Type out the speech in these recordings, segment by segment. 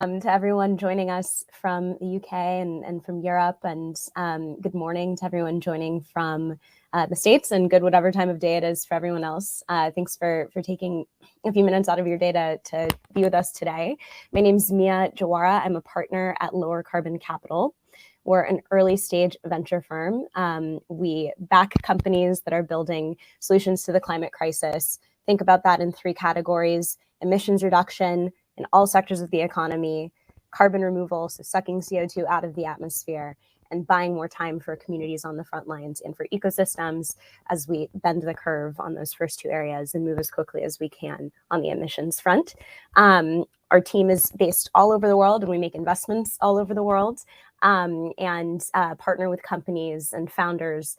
To everyone joining us from the UK and from Europe, and good morning to everyone joining from the States, and good whatever time of day it is for everyone else. Thanks for taking a few minutes out of your day to be with us today. My name is Mia Diawara. I'm a partner at LowerCarbon Capital. We're an early stage venture firm. We back companies that are building solutions to the climate crisis. Think about that in three categories: emissions reduction in all sectors of the economy, carbon removal, so sucking CO2 out of the atmosphere, and buying more time for communities on the front lines and for ecosystems as we bend the curve on those first two areas and move as quickly as we can on the emissions front. Our team is based all over the world, and we make investments all over the world, and partner with companies and founders,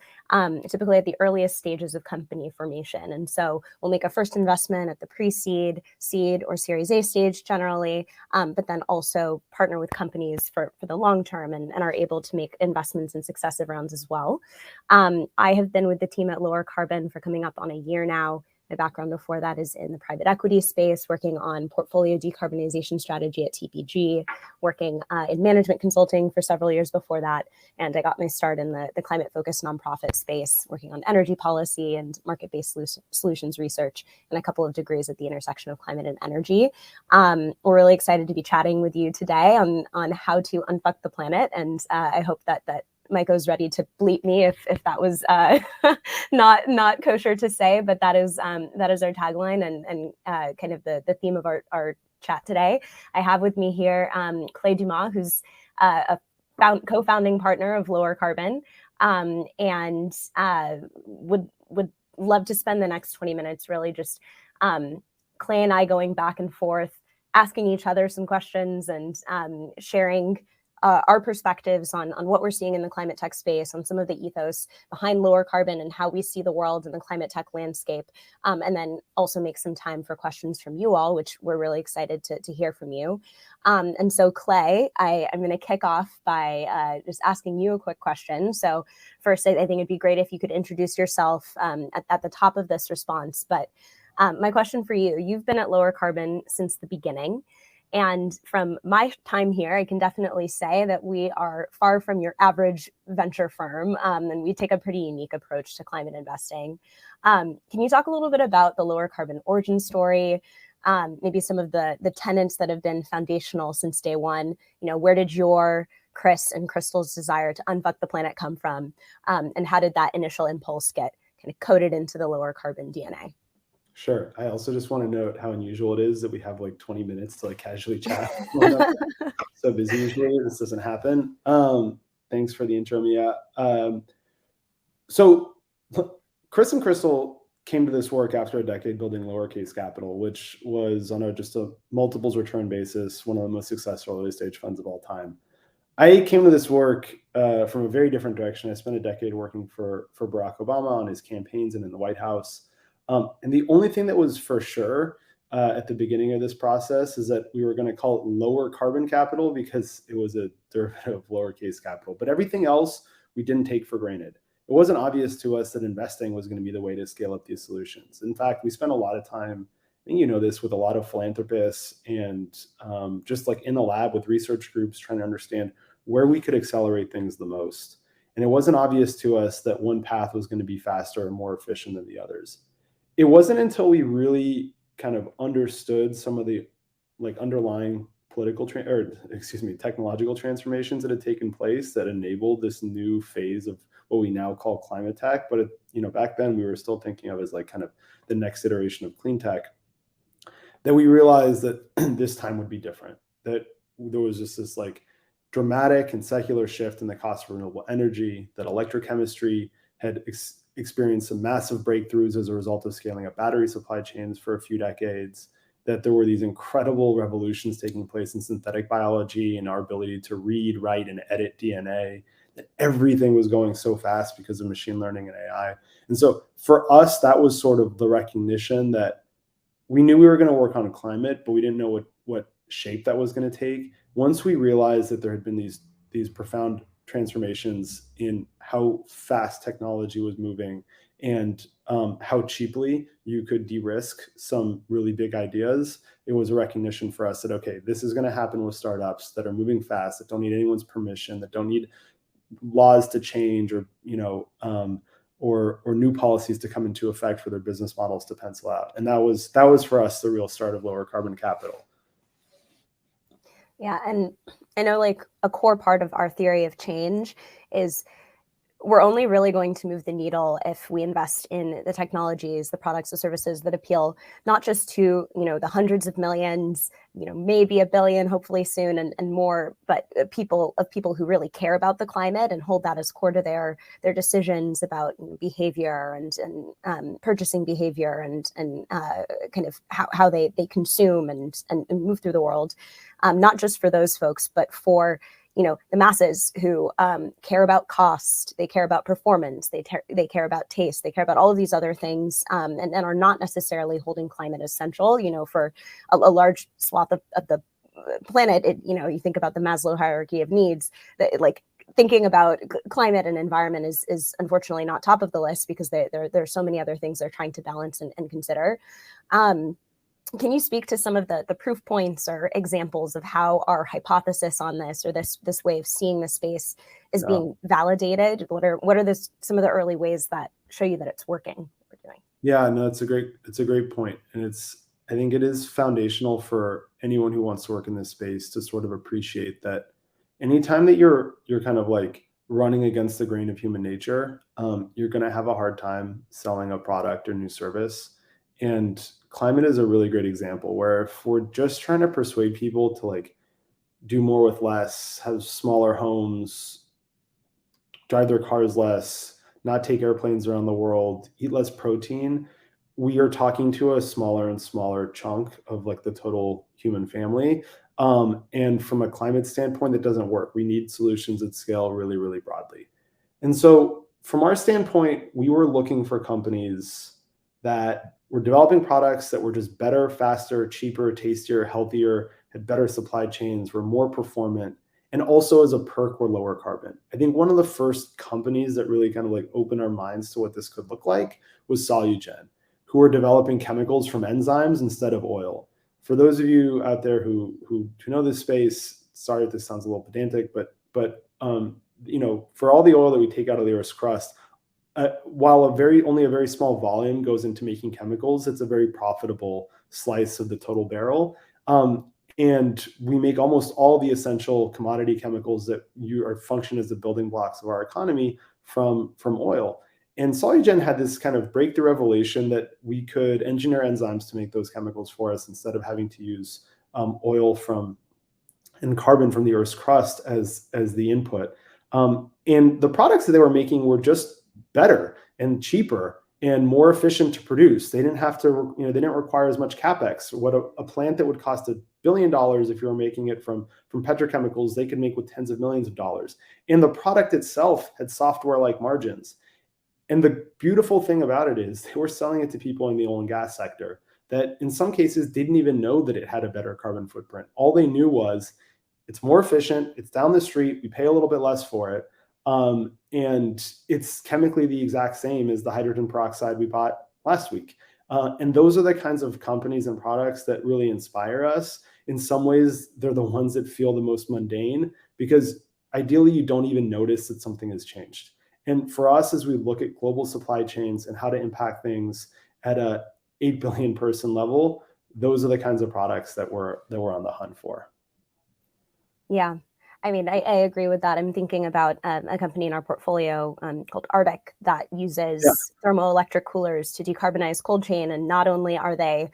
typically at the earliest stages of company formation. And so we'll make a first investment at the pre-seed, seed, or Series A stage generally, but then also partner with companies for the long term and are able to make investments in successive rounds as well. I have been with the team at LowerCarbon for coming up on a year now. My background before that is in the private equity space, working on portfolio decarbonization strategy at TPG, working in management consulting for several years before that. And I got my start in the climate-focused nonprofit space, working on energy policy and market-based solutions research, and a couple of degrees at the intersection of climate and energy. We're really excited to be chatting with you today on how to unfuck the planet. And I hope that Maiko's ready to bleep me if that was not kosher to say, but that is our tagline and kind of the theme of our chat today. I have with me here Clay Dumas, who's a co-founding partner of LowerCarbon, and would love to spend the next 20 minutes really just Clay and I going back and forth, asking each other some questions and sharing our perspectives on what we're seeing in the climate tech space, on some of the ethos behind LowerCarbon and how we see the world in the climate tech landscape, and then also make some time for questions from you all, which we're really excited to hear from you. And so Clay, I'm going to kick off by just asking you a quick question. So first, I think it'd be great if you could introduce yourself at the top of this response. But my question for you, you've been at LowerCarbon since the beginning. And from my time here, I can definitely say that we are far from your average venture firm, and we take a pretty unique approach to climate investing. Can you talk a little bit about the LowerCarbon origin story, maybe some of the tenets that have been foundational since day one? You know, where did your, Chris, and Crystal's desire to unfuck the planet come from? And how did that initial impulse get kind of coded into the LowerCarbon DNA? Sure. I also just want to note how unusual it is that we have like 20 minutes to like casually chat. So busy usually, this doesn't happen. Thanks for the intro, Mia. So Chris and Crystal came to this work after a decade building lowercase capital, which was on just a multiples return basis, one of the most successful early stage funds of all time. I came to this work from a very different direction. I spent a decade working for Barack Obama on his campaigns and in the White House. And the only thing that was for sure at the beginning of this process is that we were going to call it lower carbon capital because it was a derivative of lowercase capital. But everything else we didn't take for granted. It wasn't obvious to us that investing was going to be the way to scale up these solutions. In fact, we spent a lot of time, and you know this, with a lot of philanthropists and just like in the lab with research groups trying to understand where we could accelerate things the most. And it wasn't obvious to us that one path was going to be faster and more efficient than the others. It wasn't until we really kind of understood some of the like underlying technological transformations that had taken place that enabled this new phase of what we now call climate tech. But back then we were still thinking of as like kind of the next iteration of clean tech, that we realized that this time would be different, that there was just this like dramatic and secular shift in the cost of renewable energy, that electrochemistry had experienced some massive breakthroughs as a result of scaling up battery supply chains for a few decades, that there were these incredible revolutions taking place in synthetic biology and our ability to read, write, and edit DNA, that everything was going so fast because of machine learning and AI. And so for us, that was sort of the recognition that we knew we were going to work on climate, but we didn't know what shape that was going to take. Once we realized that there had been these profound transformations in how fast technology was moving and how cheaply you could de-risk some really big ideas, it was a recognition for us that, okay, this is going to happen with startups that are moving fast, that don't need anyone's permission, that don't need laws to change, or or new policies to come into effect for their business models to pencil out. And that was for us the real start of lower carbon capital. Yeah, and I know like a core part of our theory of change is we're only really going to move the needle if we invest in the technologies, the products, the services that appeal not just to, the hundreds of millions, maybe a billion, hopefully soon, and more, but people who really care about the climate and hold that as core to their decisions about behavior and purchasing behavior and kind of how they consume and move through the world, not just for those folks, but for the masses who care about cost, they care about performance, they care about taste, they care about all of these other things, and are not necessarily holding climate as central. For a large swath of the planet, you think about the Maslow hierarchy of needs, that like thinking about climate and environment is unfortunately not top of the list because there are so many other things they're trying to balance and consider. Can you speak to some of the proof points or examples of how our hypothesis on this, or this way of seeing the space, is being validated? What are some of the early ways that show you that it's working? What we're doing? Yeah, no, it's a great point, and I think it is foundational for anyone who wants to work in this space to sort of appreciate that anytime that you're kind of like running against the grain of human nature, you're going to have a hard time selling a product or new service. And climate is a really great example where if we're just trying to persuade people to like do more with less, have smaller homes, drive their cars less, not take airplanes around the world, eat less protein, we are talking to a smaller and smaller chunk of like the total human family. And from a climate standpoint, that doesn't work. We need solutions that scale really, really broadly. And so from our standpoint, we were looking for companies that were developing products that were just better, faster, cheaper, tastier, healthier, had better supply chains, were more performant, and also as a perk were lower carbon. I think one of the first companies that really kind of like opened our minds to what this could look like was Solugen, who were developing chemicals from enzymes instead of oil. For those of you out there who know this space, sorry if this sounds a little pedantic, but for all the oil that we take out of the Earth's crust, while only a very small volume goes into making chemicals, it's a very profitable slice of the total barrel. And we make almost all the essential commodity chemicals that function as the building blocks of our economy from oil. And Solugen had this kind of breakthrough revelation that we could engineer enzymes to make those chemicals for us instead of having to use oil and carbon from the Earth's crust as the input. And the products that they were making were just better and cheaper and more efficient to produce. They didn't have to, they didn't require as much capex. What a plant that would cost $1 billion if you were making it from petrochemicals, they could make with tens of millions of dollars. And the product itself had software-like margins. And the beautiful thing about it is they were selling it to people in the oil and gas sector that in some cases didn't even know that it had a better carbon footprint. All they knew was it's more efficient, it's down the street, we pay a little bit less for it. And it's chemically the exact same as the hydrogen peroxide we bought last week. And those are the kinds of companies and products that really inspire us. In some ways, they're the ones that feel the most mundane because ideally you don't even notice that something has changed. And for us, as we look at global supply chains and how to impact things at a 8 billion person level, those are the kinds of products that we're on the hunt for. Yeah. I mean, I agree with that. I'm thinking about a company in our portfolio called Arctic that uses thermoelectric coolers to decarbonize cold chain. And not only are they,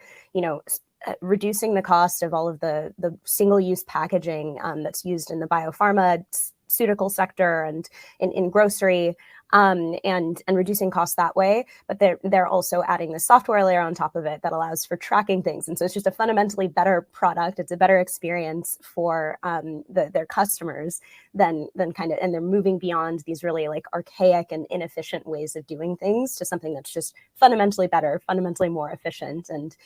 reducing the cost of all of the single-use packaging that's used in the biopharmaceutical sector and in grocery, and reducing costs that way, but they're also adding the software layer on top of it that allows for tracking things. And so it's just a fundamentally better product. It's a better experience for their customers than kind of, and they're moving beyond these really like archaic and inefficient ways of doing things to something that's just fundamentally better, fundamentally more efficient, and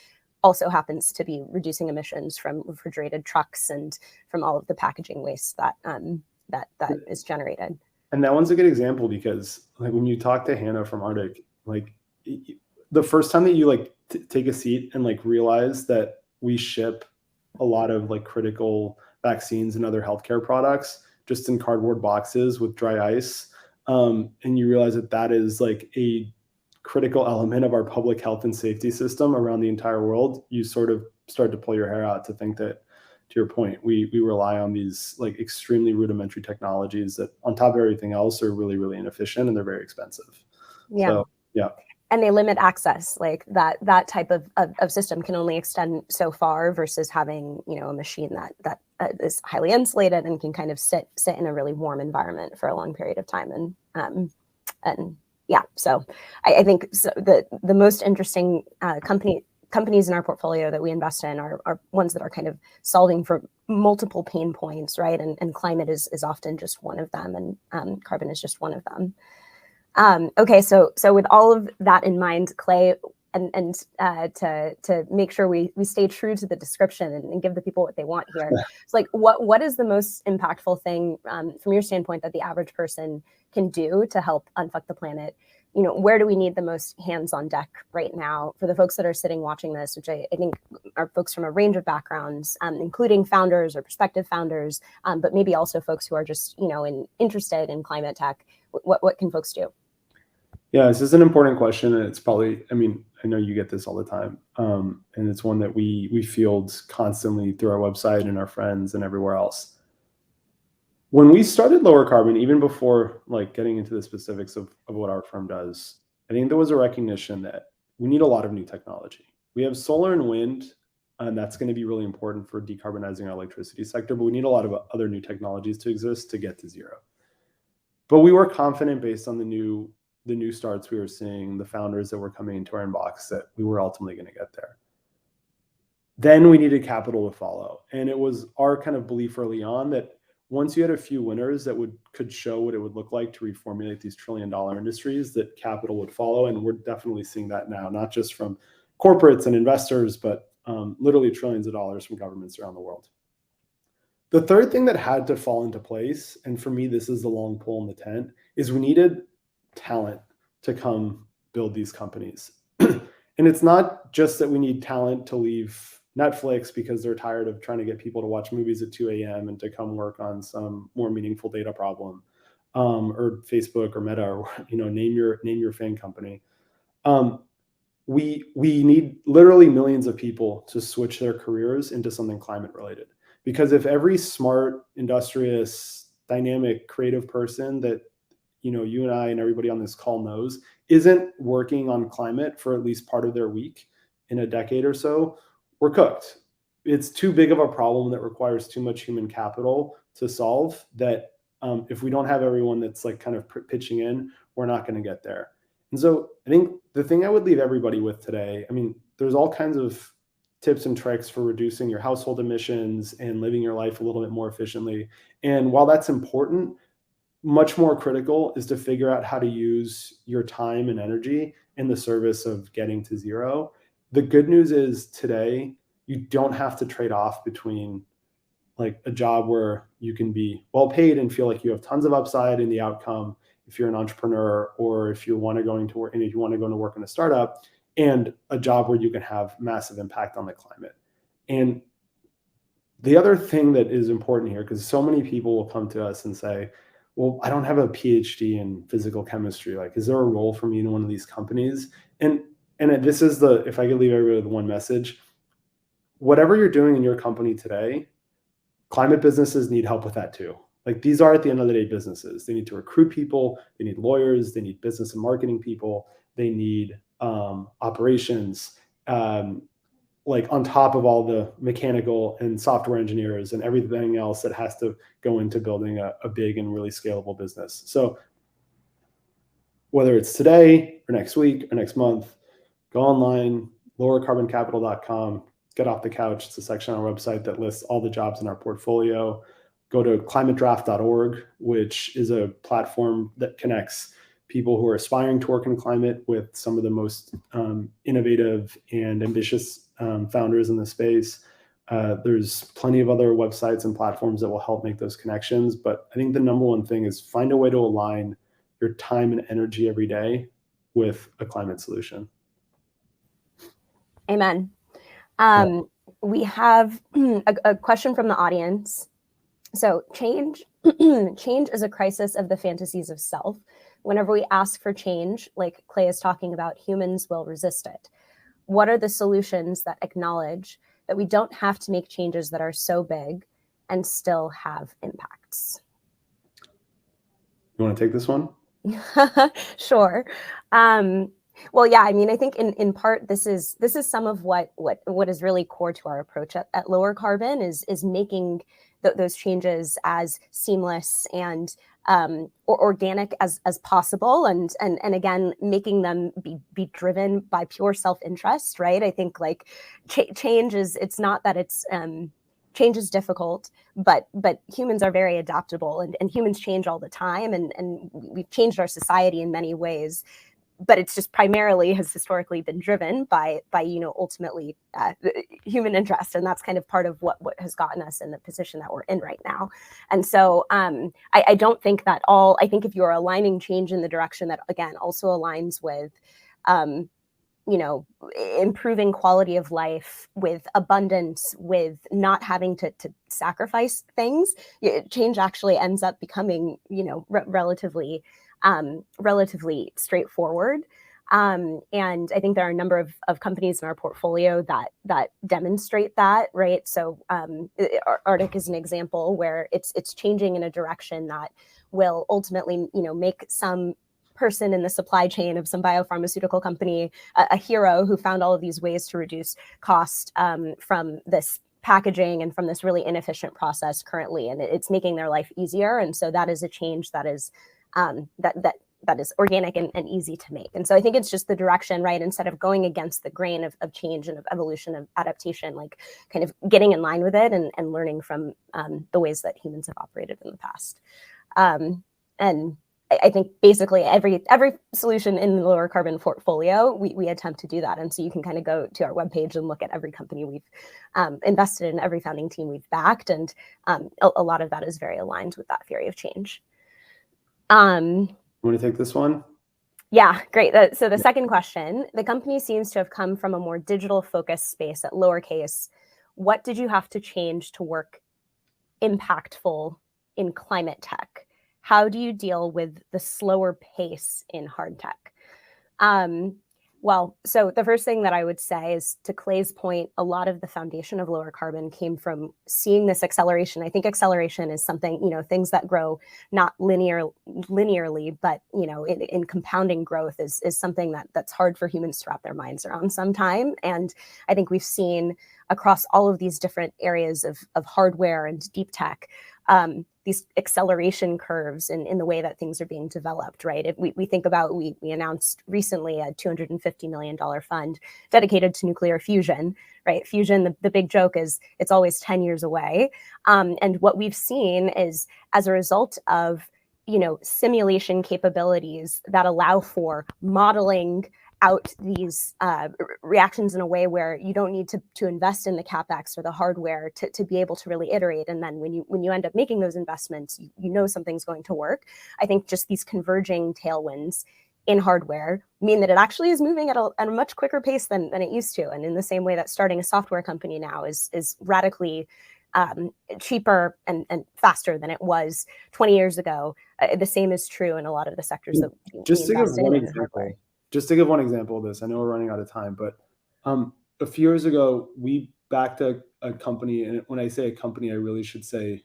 also happens to be reducing emissions from refrigerated trucks and from all of the packaging waste that is generated. And that one's a good example because like when you talk to Hannah from Arctic, like the first time that you like take a seat and like realize that we ship a lot of like critical vaccines and other healthcare products just in cardboard boxes with dry ice, and you realize that that is like a critical element of our public health and safety system around the entire world, you sort of start to pull your hair out to think that, to your point, we rely on these like extremely rudimentary technologies that on top of everything else are really, really inefficient and they're very expensive. Yeah. So, yeah. And they limit access. Like that type of system can only extend so far versus having, you know, a machine that is highly insulated and can kind of sit in a really warm environment for a long period of time. And yeah, so I think so the most interesting companies in our portfolio that we invest in are ones that are kind of solving for multiple pain points, right? And climate is often just one of them, and carbon is just one of them. Okay, so with all of that in mind, Clay, and to make sure we stay true to the description and give the people what they want here, it's like what is the most impactful thing from your standpoint that the average person can do to help unfuck the planet? You know, where do we need the most hands on deck right now for the folks that are sitting watching this, which I think are folks from a range of backgrounds, including founders or prospective founders, but maybe also folks who are just, you know, interested in climate tech. What can folks do? Yeah, this is an important question, and it's probably, I mean, I know you get this all the time, and it's one that we field constantly through our website and our friends and everywhere else. When we started LowerCarbon, even before like getting into the specifics of what our firm does, I think there was a recognition that we need a lot of new technology. We have solar and wind, and that's going to be really important for decarbonizing our electricity sector, but we need a lot of other new technologies to exist to get to zero. But we were confident based on the new starts we were seeing, the founders that were coming into our inbox, that we were ultimately going to get there. Then we needed capital to follow. And it was our kind of belief early on that once you had a few winners that could show what it would look like to reformulate these trillion-dollar industries, that capital would follow. And we're definitely seeing that now, not just from corporates and investors, but literally trillions of dollars from governments around the world. The third thing that had to fall into place, and for me, this is the long pole in the tent, is we needed talent to come build these companies. And it's not just that we need talent to leave Netflix because they're tired of trying to get people to watch movies at 2 a.m. and to come work on some more meaningful data problem, or Facebook or Meta, or, you know, name your FANG company. We need literally millions of people to switch their careers into something climate related. Because if every smart, industrious, dynamic, creative person that, you know, you and I and everybody on this call knows isn't working on climate for at least part of their week in a decade or so, we're cooked. It's too big of a problem that requires too much human capital to solve, that if we don't have everyone that's like kind of pitching in, we're not going to get there. And so I think the thing I would leave everybody with today, I mean, there's all kinds of tips and tricks for reducing your household emissions and living your life a little bit more efficiently. And while that's important, much more critical is to figure out how to use your time and energy in the service of getting to zero. The good news is today, you don't have to trade off between like a job where you can be well paid and feel like you have tons of upside in the outcome if you're an entrepreneur, or if you want to go into work, and if you want to go into work in a startup, and a job where you can have massive impact on the climate. And the other thing that is important here, because so many people will come to us and say, well, I don't have a PhD in physical chemistry. Like, is there a role for me in one of these companies? And this is if I could leave everybody with one message, whatever you're doing in your company today, climate businesses need help with that too. Like, these are at the end of the day businesses. They need to recruit people. They need lawyers. They need business and marketing people. They need operations, like on top of all the mechanical and software engineers and everything else that has to go into building a big and really scalable business. So whether it's today or next week or next month, go online, lowercarboncapital.com, get off the couch. It's a section on our website that lists all the jobs in our portfolio. Go to climatedraft.org, which is a platform that connects people who are aspiring to work in climate with some of the most innovative and ambitious founders in the space. There's plenty of other websites and platforms that will help make those connections. But I think the number one thing is find a way to align your time and energy every day with a climate solution. Amen. We have a question from the audience. So change is a crisis of the fantasies of self. Whenever we ask for change, like Clay is talking about, humans will resist it. What are the solutions that acknowledge that we don't have to make changes that are so big and still have impacts? You want to take this one? Sure. Well, yeah, I mean, I think in part, this is some of what is really core to our approach at LowerCarbon is making those changes as seamless and or organic as possible, and again, making them be driven by pure self-interest, right? I think like change is, it's not that it's change is difficult, but humans are very adaptable, and humans change all the time, and we've changed our society in many ways. But it's just primarily has historically been driven by ultimately human interest, and that's kind of part of what has gotten us in the position that we're in right now. And so I don't think that all. I think if you're aligning change in the direction that again also aligns with improving quality of life, with abundance, with not having to sacrifice things, change actually ends up becoming relatively straightforward. And I think there are a number of companies in our portfolio that demonstrate that, right? So Arctic is an example where it's changing in a direction that will ultimately, make some person in the supply chain of some biopharmaceutical company a hero who found all of these ways to reduce cost from this packaging and from this really inefficient process currently, and it's making their life easier. And so that is a change that is that is organic and easy to make. And so I think it's just the direction, right? Instead of going against the grain of change and of evolution, of adaptation, like kind of getting in line with it and learning from the ways that humans have operated in the past. And I think basically every solution in the LowerCarbon portfolio, we attempt to do that. And so you can kind of go to our webpage and look at every company we've invested in, every founding team we've backed. And a lot of that is very aligned with that theory of change. You want to take this one? Yeah, great. So the second question, the company seems to have come from a more digital focused space at lowercase. What did you have to change to work impactful in climate tech? How do you deal with the slower pace in hard tech? Well, so the first thing that I would say is, to Clay's point, a lot of the foundation of LowerCarbon came from seeing this acceleration. I think acceleration is something, things that grow not linearly, but, in compounding growth is something that's hard for humans to wrap their minds around sometime. And I think we've seen across all of these different areas of hardware and deep tech, these acceleration curves in the way that things are being developed, right? If we think about, we announced recently a $250 million fund dedicated to nuclear fusion, right? Fusion, the big joke is it's always 10 years away. And what we've seen is, as a result of, simulation capabilities that allow for modeling out these reactions in a way where you don't need to invest in the CapEx or the hardware to be able to really iterate. And then when you end up making those investments, something's going to work. I think just these converging tailwinds in hardware mean that it actually is moving at a much quicker pace than it used to. And in the same way that starting a software company now is radically cheaper and faster than it was 20 years ago, the same is true in a lot of the sectors that we invest in hardware. Just to give one example of this, I know we're running out of time, but a few years ago, we backed a company. And when I say a company, I really should say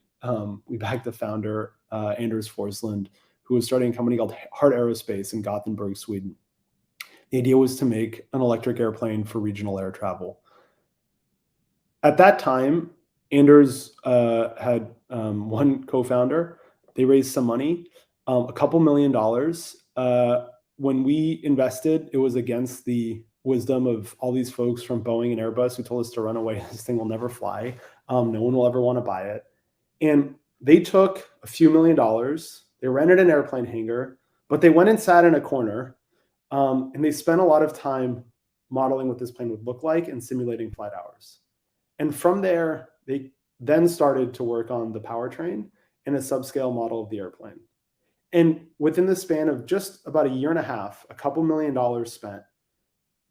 we backed the founder, Anders Forsland, who was starting a company called Heart Aerospace in Gothenburg, Sweden. The idea was to make an electric airplane for regional air travel. At that time, Anders had one co-founder. They raised some money, a couple $1 million. When we invested, it was against the wisdom of all these folks from Boeing and Airbus who told us to run away. This thing will never fly. No one will ever want to buy it. And they took a few $1 million. They rented an airplane hangar, but they went and sat in a corner, and they spent a lot of time modeling what this plane would look like and simulating flight hours. And from there, they then started to work on the powertrain and a subscale model of the airplane. And within the span of just about a year and a half, a couple $1 million spent,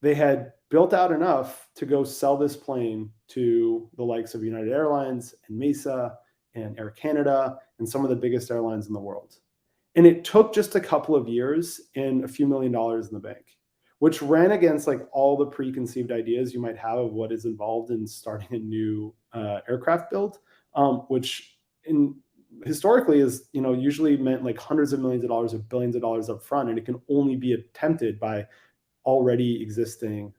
they had built out enough to go sell this plane to the likes of United Airlines and Mesa and Air Canada and some of the biggest airlines in the world. And it took just a couple of years and a few $1 million in the bank, which ran against like all the preconceived ideas you might have of what is involved in starting a new aircraft build, which historically is, usually meant like hundreds of millions of dollars or billions of dollars up front, and it can only be attempted by already existing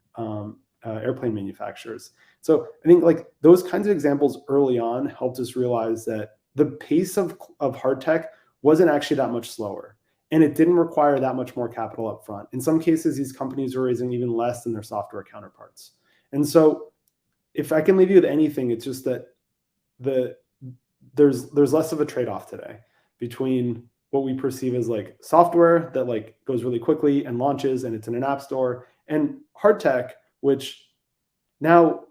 airplane manufacturers. So I think like those kinds of examples early on helped us realize that the pace of hard tech wasn't actually that much slower, and it didn't require that much more capital up front. In some cases, these companies were raising even less than their software counterparts. And so if I can leave you with anything, it's just that there's less of a trade-off today between what we perceive as like software that like goes really quickly and launches and it's in an app store, and hard tech, which now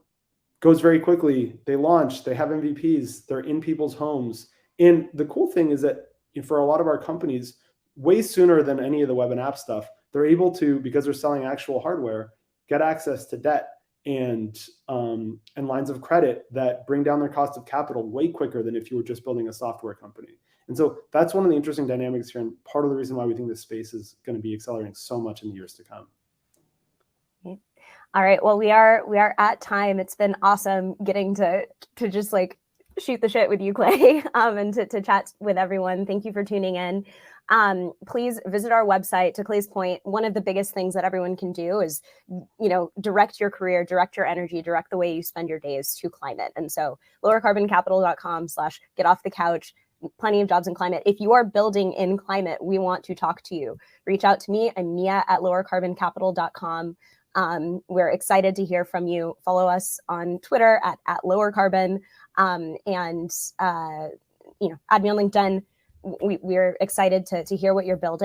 goes very quickly. They launch, they have MVPs, they're in people's homes. And the cool thing is that for a lot of our companies, way sooner than any of the web and app stuff, they're able to, because they're selling actual hardware, get access to debt and lines of credit that bring down their cost of capital way quicker than if you were just building a software company. And so that's one of the interesting dynamics here, and part of the reason why we think this space is going to be accelerating so much in the years to come. All right, well, we are at time. It's been awesome getting to just like shoot the shit with you, Clay, and to chat with everyone. Thank you for tuning in. Please visit our website. To Clay's point, one of the biggest things that everyone can do is, direct your career, direct your energy, direct the way you spend your days to climate. And so lowercarboncapital.com/get off the couch. Plenty of jobs in climate. If you are building in climate, we want to talk to you. Reach out to me. I'm Mia at lowercarboncapital.com. We're excited to hear from you. Follow us on Twitter at LowerCarbon, and add me on LinkedIn. We're excited to hear what you're building.